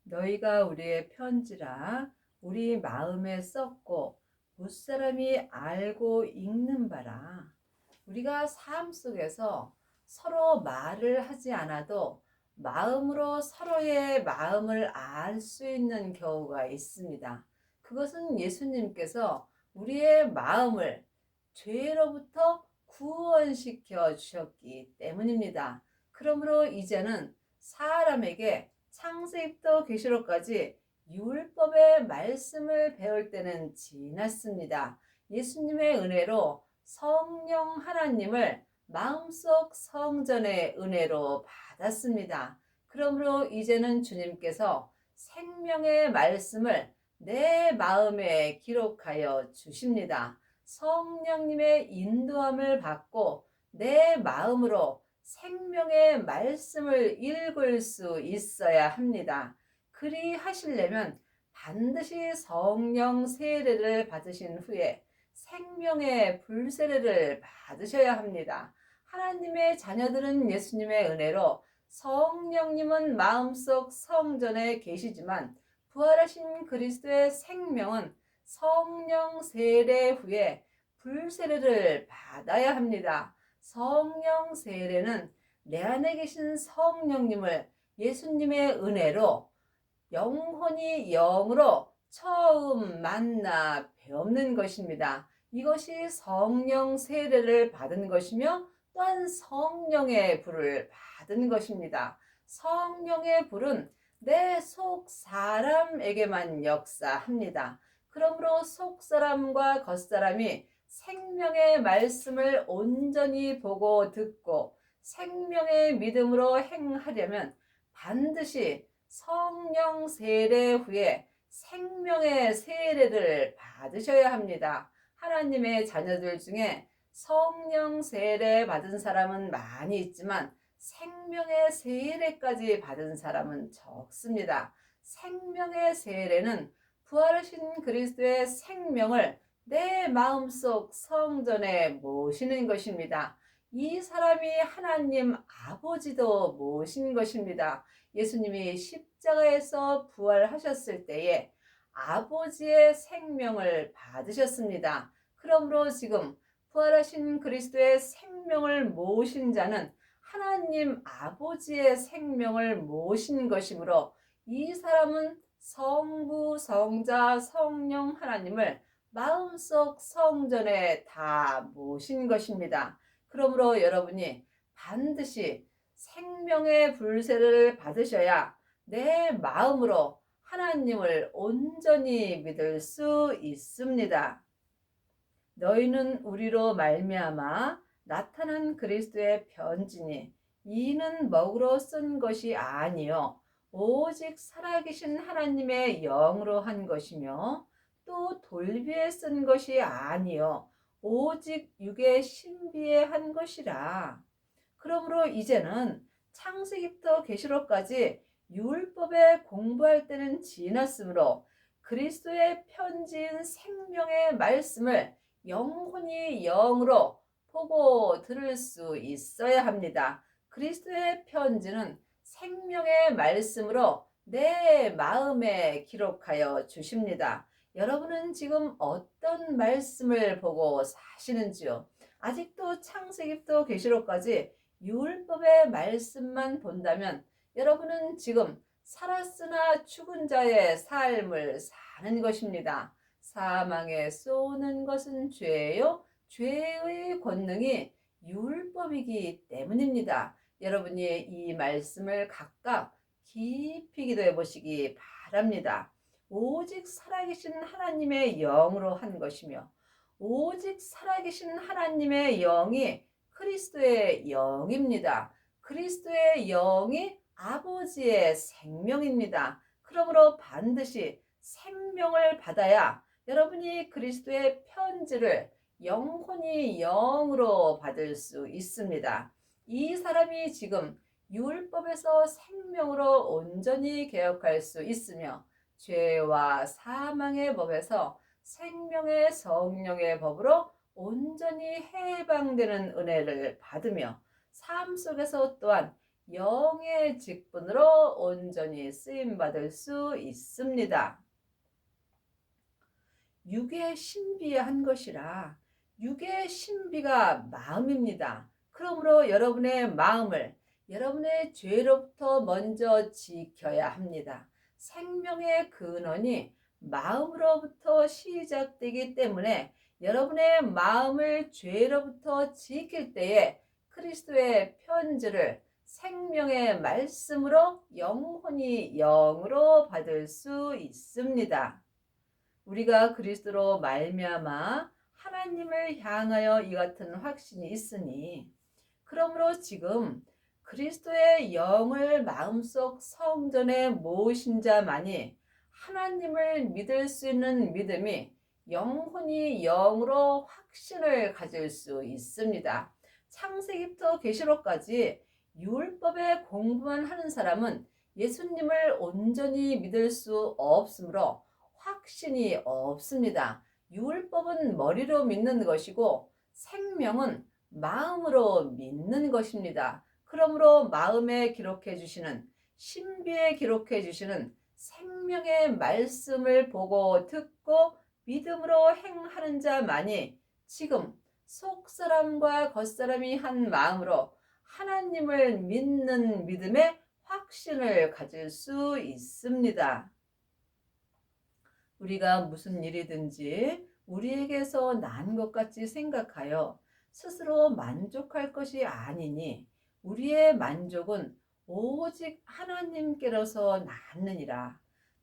너희가 우리의 편지라 우리 마음에 썼고 무사람이 알고 읽는 바라. 우리가 삶 속에서 서로 말을 하지 않아도 마음으로 서로의 마음을 알 수 있는 경우가 있습니다. 그것은 예수님께서 우리의 마음을 죄로부터 구원시켜 주셨기 때문입니다. 그러므로 이제는 사람에게 창세기부터 계시록까지 율법의 말씀을 배울 때는 지났습니다. 예수님의 은혜로 성령 하나님을 마음속 성전의 은혜로 받았습니다. 그러므로 이제는 주님께서 생명의 말씀을 내 마음에 기록하여 주십니다. 성령님의 인도함을 받고 내 마음으로 생명의 말씀을 읽을 수 있어야 합니다. 그리 하시려면 반드시 성령 세례를 받으신 후에 생명의 불세례를 받으셔야 합니다. 하나님의 자녀들은 예수님의 은혜로 성령님은 마음속 성전에 계시지만 부활하신 그리스도의 생명은 성령 세례 후에 불세례를 받아야 합니다. 성령 세례는 내 안에 계신 성령님을 예수님의 은혜로 영혼이 영으로 처음 만나 배우는 것입니다. 이것이 성령 세례를 받은 것이며 또한 성령의 불을 받은 것입니다. 성령의 불은 내 속 사람에게만 역사합니다. 그러므로 속 사람과 겉 사람이 생명의 말씀을 온전히 보고 듣고 생명의 믿음으로 행하려면 반드시 성령 세례 후에 생명의 세례를 받으셔야 합니다. 하나님의 자녀들 중에 성령 세례 받은 사람은 많이 있지만 생명의 세례까지 받은 사람은 적습니다. 생명의 세례는 부활하신 그리스도의 생명을 내 마음속 성전에 모시는 것입니다. 이 사람이 하나님 아버지도 모신 것입니다. 예수님이 십자가에서 부활하셨을 때에 아버지의 생명을 받으셨습니다. 그러므로 지금 부활하신 그리스도의 생명을 모신 자는 하나님 아버지의 생명을 모신 것이므로 이 사람은 성부, 성자, 성령 하나님을 마음속 성전에 다 모신 것입니다. 그러므로 여러분이 반드시 생명의 불세를 받으셔야 내 마음으로 하나님을 온전히 믿을 수 있습니다. 너희는 우리로 말미암아 나타난 그리스도의 편지니 이는 먹으로 쓴 것이 아니요 오직 살아계신 하나님의 영으로 한 것이며 또 돌비에 쓴 것이 아니요 오직 육의 신비에 한 것이라. 그러므로 이제는 창세기부터 계시록까지 율법에 공부할 때는 지났으므로 그리스도의 편지인 생명의 말씀을 영혼이 영으로 보고 들을 수 있어야 합니다. 그리스도의 편지는 생명의 말씀으로 내 마음에 기록하여 주십니다. 여러분은 지금 어떤 말씀을 보고 사시는지요? 아직도 창세기부터 계시록까지 율법의 말씀만 본다면 여러분은 지금 살았으나 죽은 자의 삶을 사는 것입니다. 사망에 쏘는 것은 죄요. 죄의 권능이 율법이기 때문입니다. 여러분이 이 말씀을 각각 깊이 기도해 보시기 바랍니다. 오직 살아계신 하나님의 영으로 한 것이며 오직 살아계신 하나님의 영이 그리스도의 영입니다. 그리스도의 영이 아버지의 생명입니다. 그러므로 반드시 생명을 받아야 여러분이 그리스도의 편지를 영혼이 영으로 받을 수 있습니다. 이 사람이 지금 율법에서 생명으로 온전히 개혁할 수 있으며 죄와 사망의 법에서 생명의 성령의 법으로 온전히 해방되는 은혜를 받으며 삶 속에서 또한 영의 직분으로 온전히 쓰임받을 수 있습니다. 육의 신비한 것이라 육의 신비가 마음입니다. 그러므로 여러분의 마음을 여러분의 죄로부터 먼저 지켜야 합니다. 생명의 근원이 마음으로부터 시작되기 때문에 여러분의 마음을 죄로부터 지킬 때에 그리스도의 편지를 생명의 말씀으로 영혼이 영으로 받을 수 있습니다. 우리가 그리스도로 말미암아 하나님을 향하여 이 같은 확신이 있으니 그러므로 지금 그리스도의 영을 마음속 성전에 모으신 자만이 하나님을 믿을 수 있는 믿음이 영혼이 영으로 확신을 가질 수 있습니다. 창세기부터 계시록까지 율법의 공부만 하는 사람은 예수님을 온전히 믿을 수 없으므로 확신이 없습니다. 율법은 머리로 믿는 것이고 생명은 마음으로 믿는 것입니다. 그러므로 마음에 기록해 주시는 신비에 기록해 주시는 생명의 말씀을 보고 듣고 믿음으로 행하는 자만이 지금 속사람과 겉사람이 한 마음으로 하나님을 믿는 믿음의 확신을 가질 수 있습니다. 우리가 무슨 일이든지 우리에게서 난 것 같이 생각하여 스스로 만족할 것이 아니니 우리의 만족은 오직 하나님께로서 낳느니라.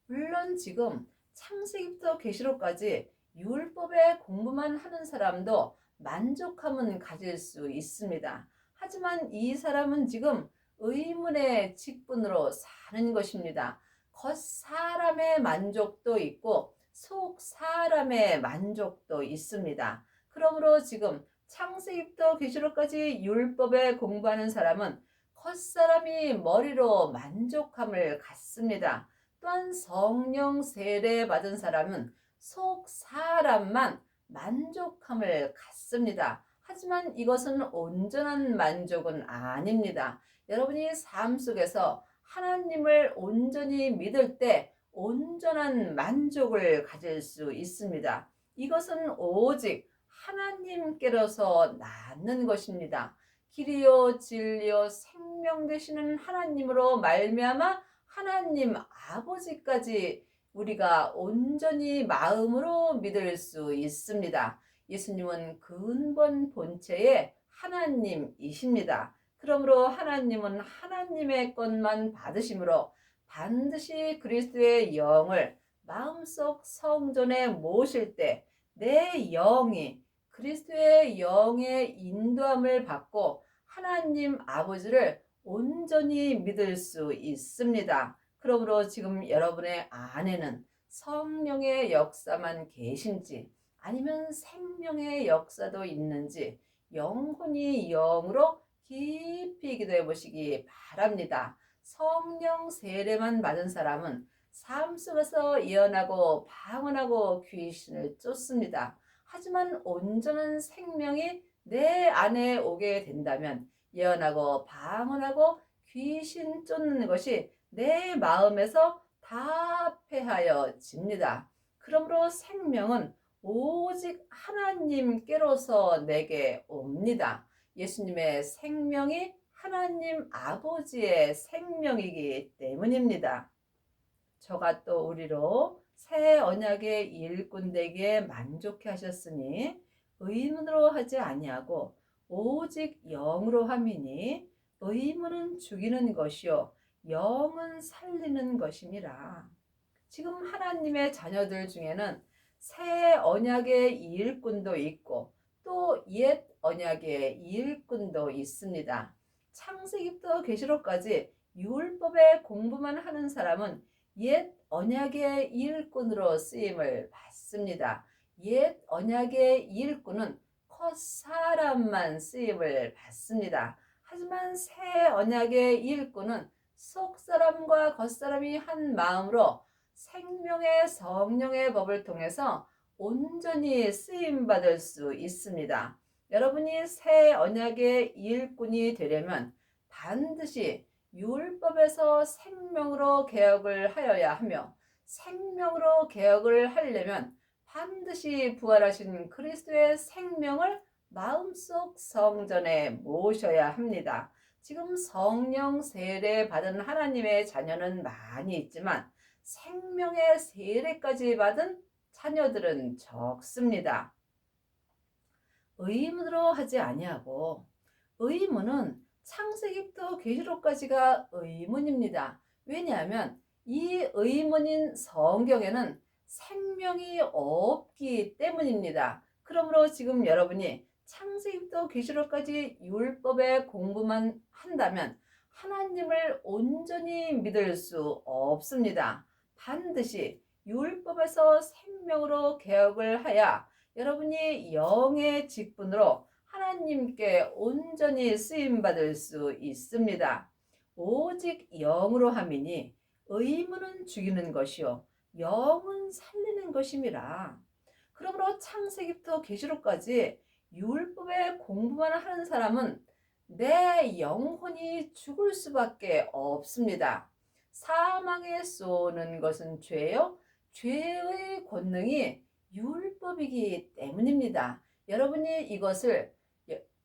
물론 지금 창세기부터 계시록까지 율법의 공부만 하는 사람도 만족함은 가질 수 있습니다. 하지만 이 사람은 지금 의문의 직분으로 사는 것입니다. 겉 사람의 만족도 있고 속 사람의 만족도 있습니다. 그러므로 지금 창세기부터 계시록까지 율법에 공부하는 사람은 겉 사람이 머리로 만족함을 갖습니다. 또한 성령 세례 받은 사람은 속 사람만 만족함을 갖습니다. 하지만 이것은 온전한 만족은 아닙니다. 여러분이 삶 속에서 하나님을 온전히 믿을 때 온전한 만족을 가질 수 있습니다. 이것은 오직 하나님께로서 낳는 것입니다. 길이요 진리요 생명 되시는 하나님으로 말미암아 하나님 아버지까지 우리가 온전히 마음으로 믿을 수 있습니다. 예수님은 근본 본체의 하나님이십니다. 그러므로 하나님은 하나님의 것만 받으심으로 반드시 그리스도의 영을 마음속 성전에 모실 때 내 영이 그리스도의 영의 인도함을 받고 하나님 아버지를 온전히 믿을 수 있습니다. 그러므로 지금 여러분의 안에는 성령의 역사만 계신지 아니면 생명의 역사도 있는지 영혼이 영으로 깊이 기도해 보시기 바랍니다. 성령 세례만 받은 사람은 삶 속에서 예언하고 방언하고 귀신을 쫓습니다. 하지만 온전한 생명이 내 안에 오게 된다면 예언하고 방언하고 귀신 쫓는 것이 내 마음에서 다 패하여집니다. 그러므로 생명은 오직 하나님께로서 내게 옵니다. 예수님의 생명이 하나님 아버지의 생명이기 때문입니다. 저가 또 우리로 새 언약의 일꾼 되기에 만족해 하셨으니 의문으로 하지 아니하고 오직 영으로 함이니 의문은 죽이는 것이요 영은 살리는 것임이라. 지금 하나님의 자녀들 중에는 새 언약의 일꾼도 있고 또 옛 언약의 일꾼도 있습니다. 창세기부터 계시록까지 율법의 공부만 하는 사람은 옛 언약의 일꾼으로 쓰임을 받습니다. 옛 언약의 일꾼은 겉 사람만 쓰임을 받습니다. 하지만 새 언약의 일꾼은 속 사람과 겉 사람이 한 마음으로 생명의 성령의 법을 통해서 온전히 쓰임 받을 수 있습니다. 여러분이 새 언약의 일꾼이 되려면 반드시 율법에서 생명으로 개혁을 하여야 하며 생명으로 개혁을 하려면 반드시 부활하신 그리스도의 생명을 마음속 성전에 모셔야 합니다. 지금 성령 세례 받은 하나님의 자녀는 많이 있지만 생명의 세례까지 받은 자녀들은 적습니다. 의문으로 하지 아니하고, 의문은 창세기부터 계시록까지가 의문입니다. 왜냐하면 이 의문인 성경에는 생명이 없기 때문입니다. 그러므로 지금 여러분이 창세기부터 계시록까지 율법의 공부만 한다면 하나님을 온전히 믿을 수 없습니다. 반드시 율법에서 생명으로 개혁을 하여 여러분이 영의 직분으로 하나님께 온전히 쓰임받을 수 있습니다. 오직 영으로 함이니 의문은 죽이는 것이요 영은 살리는 것임이라. 그러므로 창세기부터 계시록까지 율법의 공부만 하는 사람은 내 영혼이 죽을 수밖에 없습니다. 사망에 쏘는 것은 죄요, 죄의 권능이 율법이기 때문입니다. 여러분이 이것을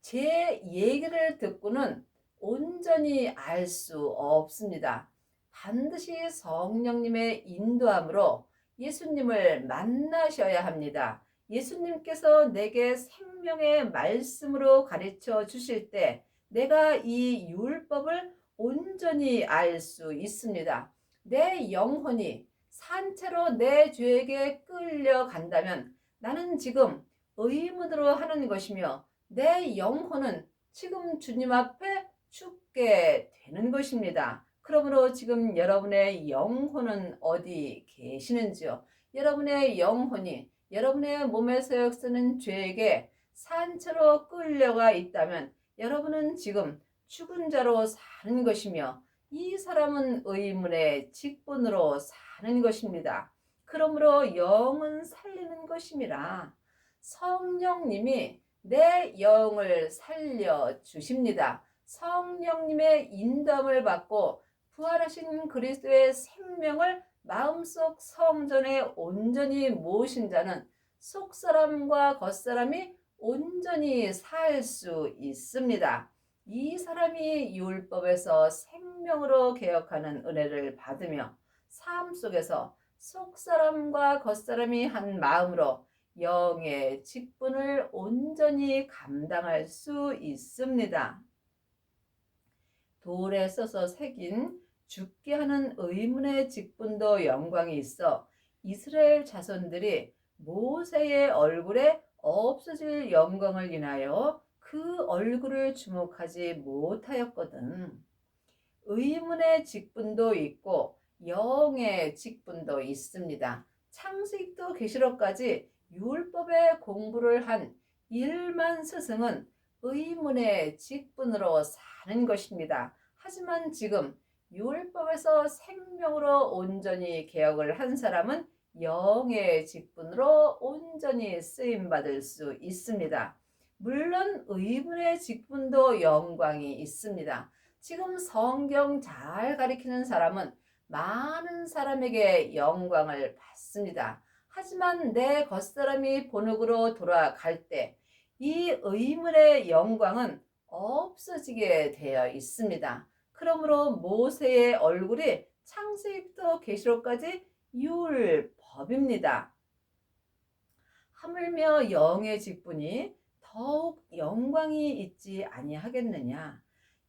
제 얘기를 듣고는 온전히 알 수 없습니다. 반드시 성령님의 인도함으로 예수님을 만나셔야 합니다. 예수님께서 내게 생명의 말씀으로 가르쳐 주실 때 내가 이 율법을 온전히 알 수 있습니다. 내 영혼이 산채로 내 죄에게 끌려간다면 나는 지금 의문으로 하는 것이며 내 영혼은 지금 주님 앞에 죽게 되는 것입니다. 그러므로 지금 여러분의 영혼은 어디 계시는지요? 여러분의 영혼이 여러분의 몸에서 역사는 죄에게 산채로 끌려가 있다면 여러분은 지금 죽은 자로 사는 것이며 이 사람은 의문의 직분으로 사는 것입니다. 그러므로 영은 살리는 것임이라. 성령님이 내 영을 살려 주십니다. 성령님의 인도함을 받고 부활하신 그리스도의 생명을 마음속 성전에 온전히 모신 자는 속사람과 겉사람이 온전히 살 수 있습니다. 이 사람이 율법에서 생명으로 개혁하는 은혜를 받으며 삶 속에서 속사람과 겉사람이 한 마음으로 영의 직분을 온전히 감당할 수 있습니다. 돌에 써서 새긴 죽게 하는 의문의 직분도 영광이 있어 이스라엘 자손들이 모세의 얼굴에 없어질 영광을 인하여 그 얼굴을 주목하지 못하였거든. 의문의 직분도 있고 영의 직분도 있습니다. 창세기부터 계시록까지 율법의 공부를 한 1만 스승은 의문의 직분으로 사는 것입니다. 하지만 지금 율법에서 생명으로 온전히 개혁을 한 사람은 영의 직분으로 온전히 쓰임받을 수 있습니다. 물론 의문의 직분도 영광이 있습니다. 지금 성경 잘 가리키는 사람은 많은 사람에게 영광을 받습니다. 하지만 내 겉사람이 본흙으로 돌아갈 때 이 의문의 영광은 없어지게 되어 있습니다. 그러므로 모세의 얼굴이 창세기부터 계시록까지 율법입니다. 하물며 영의 직분이 더욱 영광이 있지 아니하겠느냐.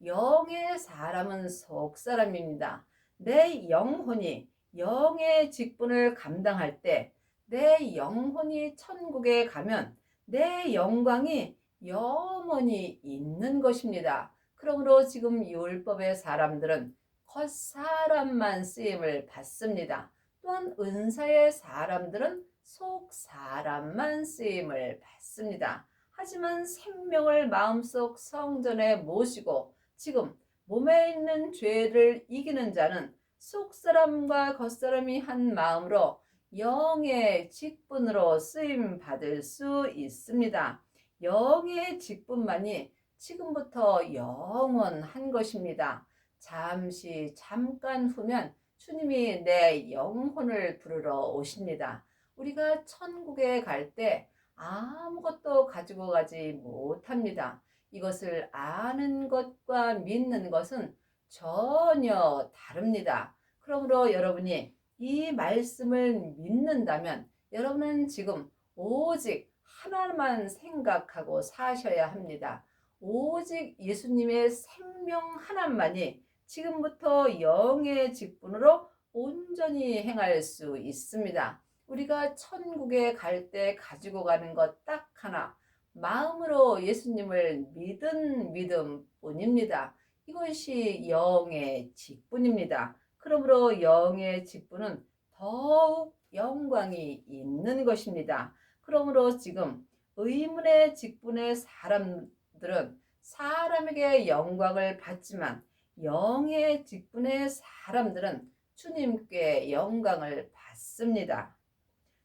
영의 사람은 속사람입니다. 내 영혼이 영의 직분을 감당할 때 내 영혼이 천국에 가면 내 영광이 영원히 있는 것입니다. 그러므로 지금 율법의 사람들은 겉사람만 쓰임을 받습니다. 또한 은사의 사람들은 속 사람만 쓰임을 받습니다. 하지만 생명을 마음속 성전에 모시고 지금 몸에 있는 죄를 이기는 자는 속사람과 겉사람이 한 마음으로 영의 직분으로 쓰임 받을 수 있습니다. 영의 직분만이 지금부터 영원한 것입니다. 잠깐 후면 주님이 내 영혼을 부르러 오십니다. 우리가 천국에 갈 때 아무것도 가지고 가지 못합니다. 이것을 아는 것과 믿는 것은 전혀 다릅니다. 그러므로 여러분이 이 말씀을 믿는다면 여러분은 지금 오직 하나만 생각하고 사셔야 합니다. 오직 예수님의 생명 하나만이 지금부터 영의 직분으로 온전히 행할 수 있습니다. 우리가 천국에 갈 때 가지고 가는 것 딱 하나, 마음으로 예수님을 믿은 믿음뿐입니다. 이것이 영의 직분입니다. 그러므로 영의 직분은 더욱 영광이 있는 것입니다. 그러므로 지금 의문의 직분의 사람들은 사람에게 영광을 받지만 영의 직분의 사람들은 주님께 영광을 받습니다.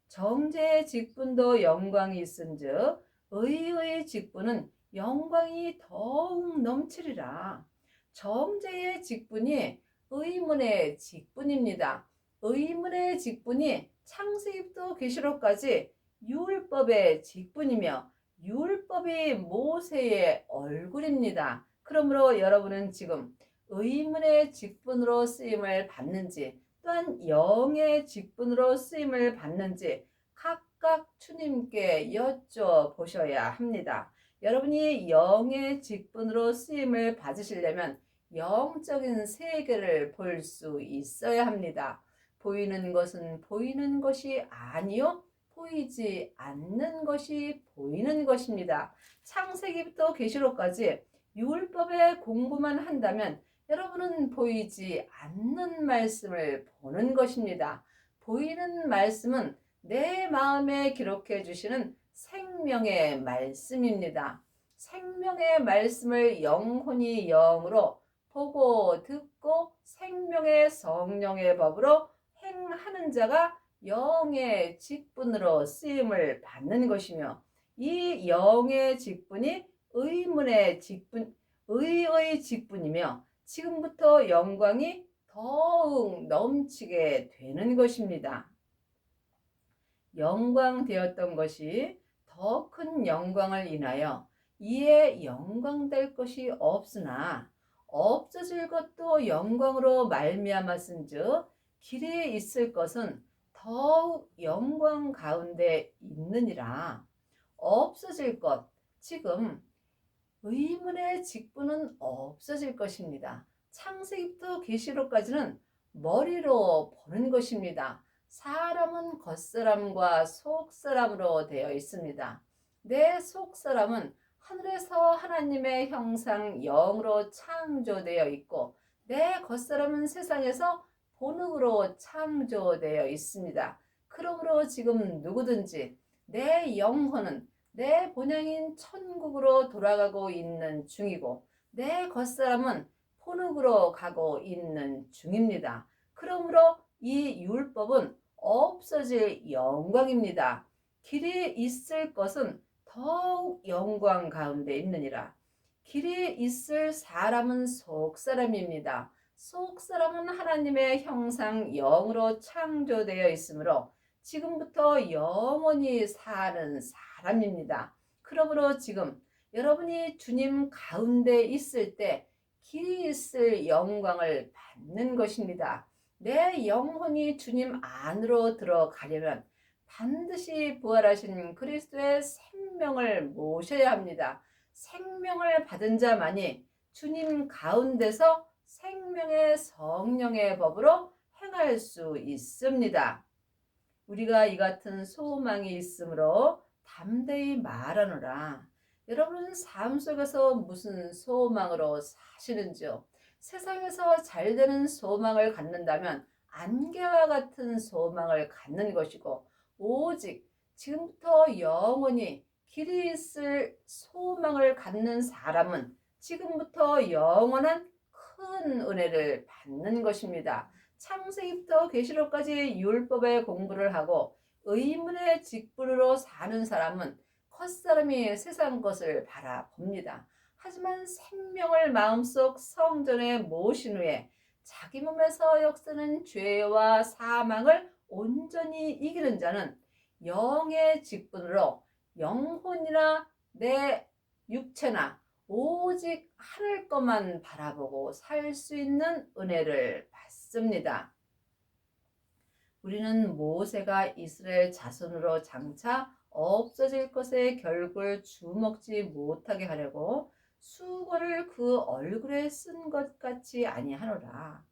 정죄의 직분도 영광이 있은즉 의의 직분은 영광이 더욱 넘치리라. 정죄의 직분이 의문의 직분입니다. 의문의 직분이 창세기부터 계시록까지 율법의 직분이며 율법이 모세의 얼굴입니다. 그러므로 여러분은 지금 의문의 직분으로 쓰임을 받는지 또한 영의 직분으로 쓰임을 받는지 각각 주님께 여쭤보셔야 합니다. 여러분이 영의 직분으로 쓰임을 받으시려면 영적인 세계를 볼 수 있어야 합니다. 보이는 것은 보이는 것이 아니요 보이지 않는 것이 보이는 것입니다. 창세기부터 계시록까지 율법의 공부만 한다면 여러분은 보이지 않는 말씀을 보는 것입니다. 보이는 말씀은 내 마음에 기록해 주시는 생명의 말씀입니다. 생명의 말씀을 영혼이 영으로 보고 듣고 생명의 성령의 법으로 행하는 자가 영의 직분으로 쓰임을 받는 것이며 이 영의 직분이 의문의 직분, 의의 직분이며 지금부터 영광이 더욱 넘치게 되는 것입니다. 영광되었던 것이 더 큰 영광을 인하여 이에 영광될 것이 없으나 없어질 것도 영광으로 말미암았은즉 길에 있을 것은 더욱 영광 가운데 있느니라. 없어질 것, 지금 의문의 직분은 없어질 것입니다. 창세기부터 계시록까지는 머리로 보는 것입니다. 사람은 겉사람과 속사람으로 되어 있습니다. 내 속사람은 하늘에서 하나님의 형상 영으로 창조되어 있고 내 겉사람은 세상에서 본흙으로 창조되어 있습니다. 그러므로 지금 누구든지 내 영혼은 내 본향인 천국으로 돌아가고 있는 중이고 내 겉사람은 본흙으로 가고 있는 중입니다. 그러므로 이 율법은 없어질 영광입니다. 길이 있을 것은 더욱 영광 가운데 있느니라. 길이 있을 사람은 속사람입니다. 속사람은 하나님의 형상 영으로 창조되어 있으므로 지금부터 영원히 사는 사람입니다. 그러므로 지금 여러분이 주님 가운데 있을 때 길이 있을 영광을 받는 것입니다. 내 영혼이 주님 안으로 들어가려면 반드시 부활하신 그리스도의 생명을 모셔야 합니다. 생명을 받은 자만이 주님 가운데서 생명의 성령의 법으로 행할 수 있습니다. 우리가 이 같은 소망이 있으므로 담대히 말하노라. 여러분 삶 속에서 무슨 소망으로 사시는지요? 세상에서 잘 되는 소망을 갖는다면 안개와 같은 소망을 갖는 것이고 오직 지금부터 영원히 길이 있을 소망을 갖는 사람은 지금부터 영원한 큰 은혜를 받는 것입니다. 창세기부터 계시록까지 율법의 공부를 하고 의문의 직분으로 사는 사람은 겉사람이 세상 것을 바라봅니다. 하지만 생명을 마음속 성전에 모신 후에 자기 몸에서 역사는 죄와 사망을 온전히 이기는 자는 영의 직분으로 영혼이나 내 육체나 오직 하늘 것만 바라보고 살 수 있는 은혜를 받습니다. 우리는 모세가 이스라엘 자손으로 장차 없어질 것에 결국을 주먹지 못하게 하려고 수건을 그 얼굴에 쓴 것 같이 아니하노라.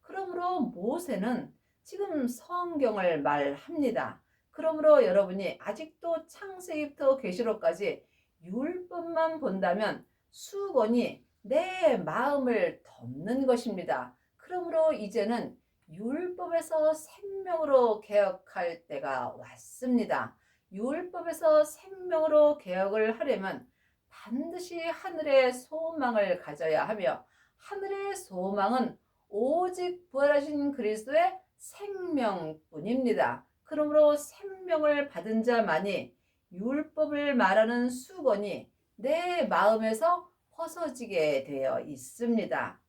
그러므로 모세는 지금 성경을 말합니다. 그러므로 여러분이 아직도 창세기부터 계시록까지 율법만 본다면 수건이 내 마음을 덮는 것입니다. 그러므로 이제는 율법에서 생명으로 개혁할 때가 왔습니다. 율법에서 생명으로 개혁을 하려면 반드시 하늘의 소망을 가져야 하며, 하늘의 소망은 오직 부활하신 그리스도의 생명뿐입니다. 그러므로 생명을 받은 자만이 율법을 말하는 수건이 내 마음에서 벗어지게 되어 있습니다.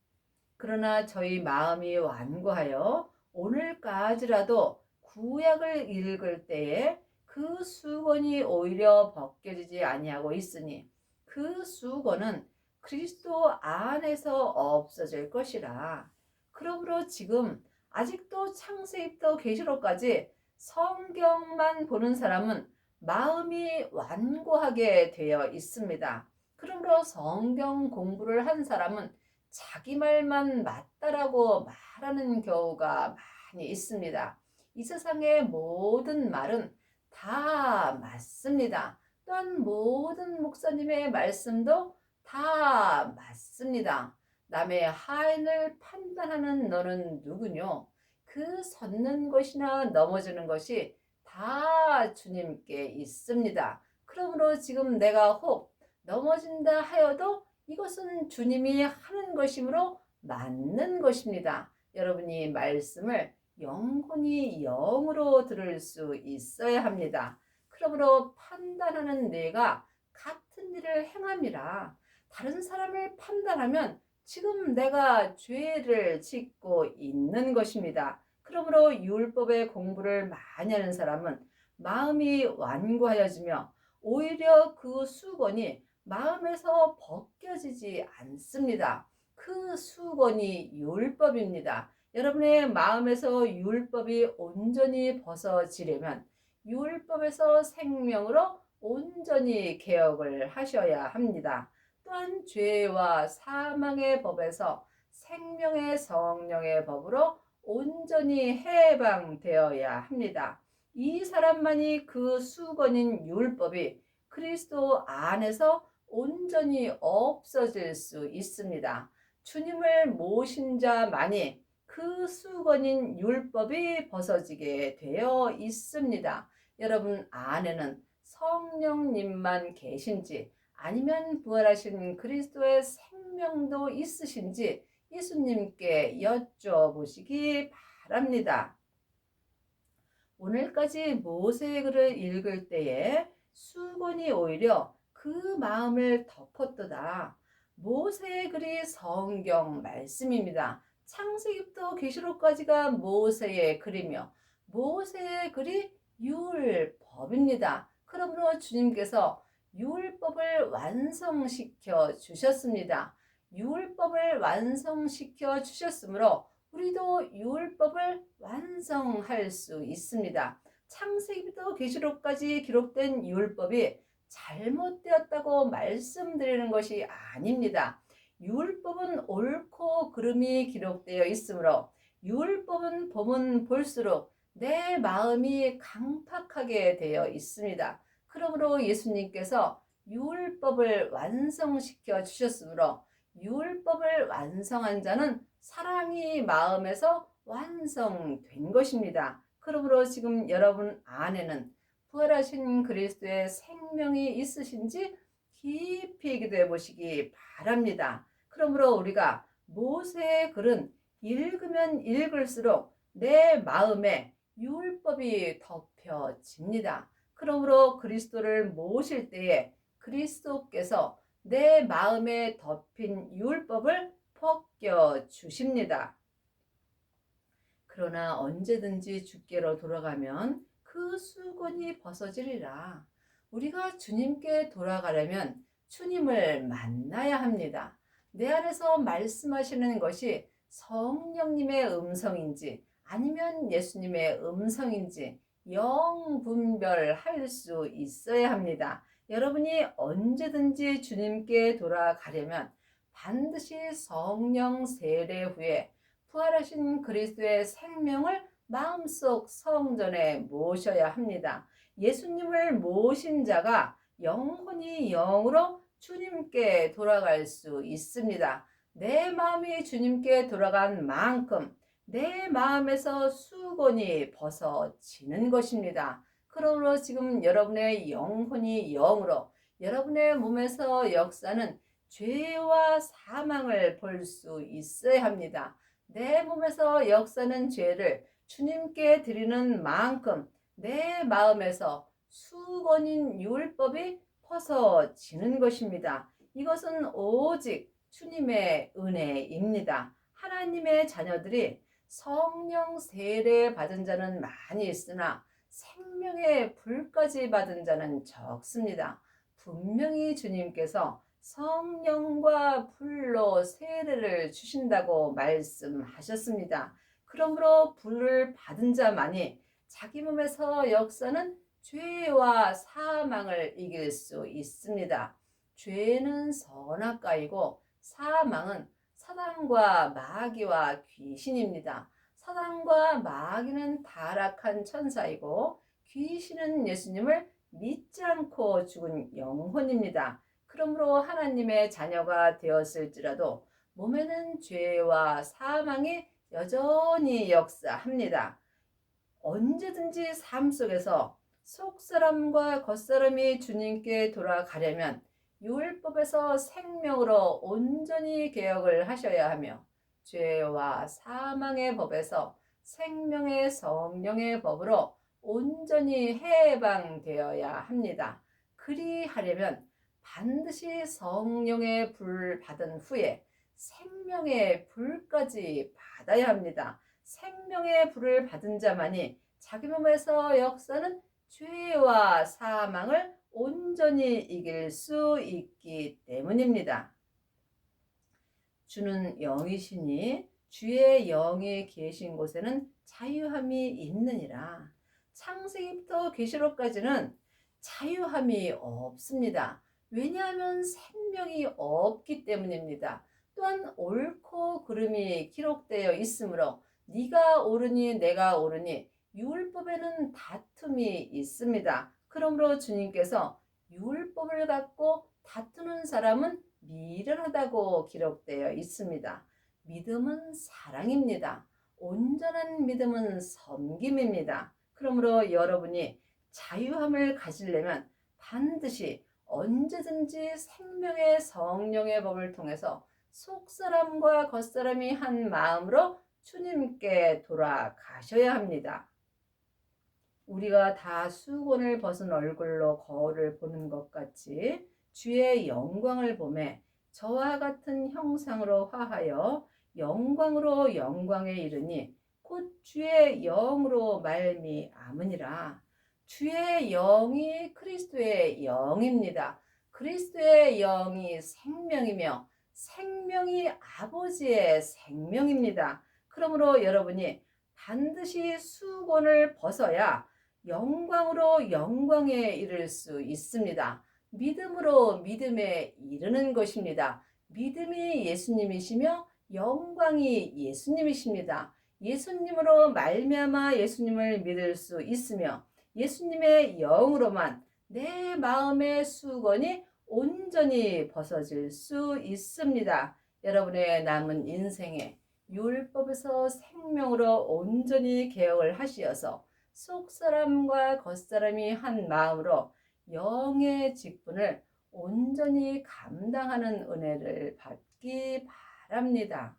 그러나 저희 마음이 완고하여 오늘까지라도 구약을 읽을 때에 그 수건이 오히려 벗겨지지 아니하고 있으니 그 수건은 그리스도 안에서 없어질 것이라. 그러므로 지금 아직도 창세기부터 계시록까지 성경만 보는 사람은 마음이 완고하게 되어 있습니다. 그러므로 성경 공부를 한 사람은 자기 말만 맞다라고 말하는 경우가 많이 있습니다. 이 세상의 모든 말은 다 맞습니다. 또한 모든 목사님의 말씀도 다 맞습니다. 남의 하인을 판단하는 너는 누구뇨? 그 섰는 것이나 넘어지는 것이 다 주님께 있습니다. 그러므로 지금 내가 혹 넘어진다 하여도 이것은 주님이 하는 것이므로 맞는 것입니다. 여러분이 말씀을 영혼이 영으로 들을 수 있어야 합니다. 그러므로 판단하는 내가 같은 일을 행함이라. 다른 사람을 판단하면 지금 내가 죄를 짓고 있는 것입니다. 그러므로 율법의 공부를 많이 하는 사람은 마음이 완고하여지며 오히려 그 수건이 마음에서 벗겨지지 않습니다. 그 수건이 율법입니다. 여러분의 마음에서 율법이 온전히 벗어지려면 율법에서 생명으로 온전히 개혁을 하셔야 합니다. 또한 죄와 사망의 법에서 생명의 성령의 법으로 온전히 해방되어야 합니다. 이 사람만이 그 수건인 율법이 그리스도 안에서 온전히 없어질 수 있습니다. 주님을 모신 자만이 그 수건인 율법이 벗어지게 되어 있습니다. 여러분 안에는 성령님만 계신지 아니면 부활하신 그리스도의 생명도 있으신지 예수님께 여쭤보시기 바랍니다. 오늘까지 모세의 글을 읽을 때에 수건이 오히려 그 마음을 덮었도다. 모세의 글이 성경 말씀입니다. 창세기부터 계시록까지가 모세의 글이며 모세의 글이 율법입니다. 그러므로 주님께서 율법을 완성시켜 주셨습니다. 율법을 완성시켜 주셨으므로 우리도 율법을 완성할 수 있습니다. 창세기부터 계시록까지 기록된 율법이 잘못되었다고 말씀드리는 것이 아닙니다. 율법은 옳고 그름이 기록되어 있으므로 율법은 보면 볼수록 내 마음이 강팍하게 되어 있습니다. 그러므로 예수님께서 율법을 완성시켜 주셨으므로 율법을 완성한 자는 사랑이 마음에서 완성된 것입니다. 그러므로 지금 여러분 안에는 부활하신 그리스도의 생명이 있으신지 깊이 기도해 보시기 바랍니다. 그러므로 우리가 모세의 글은 읽으면 읽을수록 내 마음에 율법이 덮여집니다. 그러므로 그리스도를 모실 때에 그리스도께서 내 마음에 덮인 율법을 벗겨 주십니다. 그러나 언제든지 주께로 돌아가면 그 수건이 벗어지리라. 우리가 주님께 돌아가려면 주님을 만나야 합니다. 내 안에서 말씀하시는 것이 성령님의 음성인지 아니면 예수님의 음성인지 영분별할 수 있어야 합니다. 여러분이 언제든지 주님께 돌아가려면 반드시 성령 세례 후에 부활하신 그리스도의 생명을 마음속 성전에 모셔야 합니다. 예수님을 모신 자가 영혼이 영으로 주님께 돌아갈 수 있습니다. 내 마음이 주님께 돌아간 만큼 내 마음에서 수건이 벗어지는 것입니다. 그러므로 지금 여러분의 영혼이 영으로 여러분의 몸에서 역사는 죄와 사망을 볼 수 있어야 합니다. 내 몸에서 역사는 죄를 주님께 드리는 만큼 내 마음에서 수건인 율법이 벗어지는 것입니다. 이것은 오직 주님의 은혜입니다. 하나님의 자녀들이 성령 세례 받은 자는 많이 있으나 생명의 불까지 받은 자는 적습니다. 분명히 주님께서 성령과 불로 세례를 주신다고 말씀하셨습니다. 그러므로 불을 받은 자만이 자기 몸에서 역사는 죄와 사망을 이길 수 있습니다. 죄는 선악과이고 사망은 사단과 마귀와 귀신입니다. 사단과 마귀는 타락한 천사이고 귀신은 예수님을 믿지 않고 죽은 영혼입니다. 그러므로 하나님의 자녀가 되었을지라도 몸에는 죄와 사망이 여전히 역사합니다. 언제든지 삶 속에서 속사람과 겉사람이 주님께 돌아가려면 율법에서 생명으로 온전히 개혁을 하셔야 하며 죄와 사망의 법에서 생명의 성령의 법으로 온전히 해방되어야 합니다. 그리하려면 반드시 성령의 불 받은 후에 생명의 불까지 받아야 합니다. 생명의 불을 받은 자만이 자기 몸에서 역사는 죄와 사망을 온전히 이길 수 있기 때문입니다. 주는 영이시니 주의 영이 계신 곳에는 자유함이 있느니라. 창세기부터 계시록까지는 자유함이 없습니다. 왜냐하면 생명이 없기 때문입니다. 또한 옳고 그름이 기록되어 있으므로 네가 옳으니 내가 옳으니 율법에는 다툼이 있습니다. 그러므로 주님께서 율법을 갖고 다투는 사람은 미련하다고 기록되어 있습니다. 믿음은 사랑입니다. 온전한 믿음은 섬김입니다. 그러므로 여러분이 자유함을 가지려면 반드시 언제든지 생명의 성령의 법을 통해서 속사람과 겉사람이 한 마음으로 주님께 돌아가셔야 합니다. 우리가 다 수건을 벗은 얼굴로 거울을 보는 것 같이 주의 영광을 보매 저와 같은 형상으로 화하여 영광으로 영광에 이르니 곧 주의 영으로 말미암으니라. 주의 영이 그리스도의 영입니다. 그리스도의 영이 생명이며 생명이 아버지의 생명입니다. 그러므로 여러분이 반드시 수건을 벗어야 영광으로 영광에 이를 수 있습니다. 믿음으로 믿음에 이르는 것입니다. 믿음이 예수님이시며 영광이 예수님이십니다. 예수님으로 말미암아 예수님을 믿을 수 있으며 예수님의 영으로만 내 마음의 수건이 온전히 벗어질 수 있습니다. 여러분의 남은 인생에 율법에서 생명으로 온전히 개혁을 하시어서 속사람과 겉사람이 한 마음으로 영의 직분을 온전히 감당하는 은혜를 받기 바랍니다.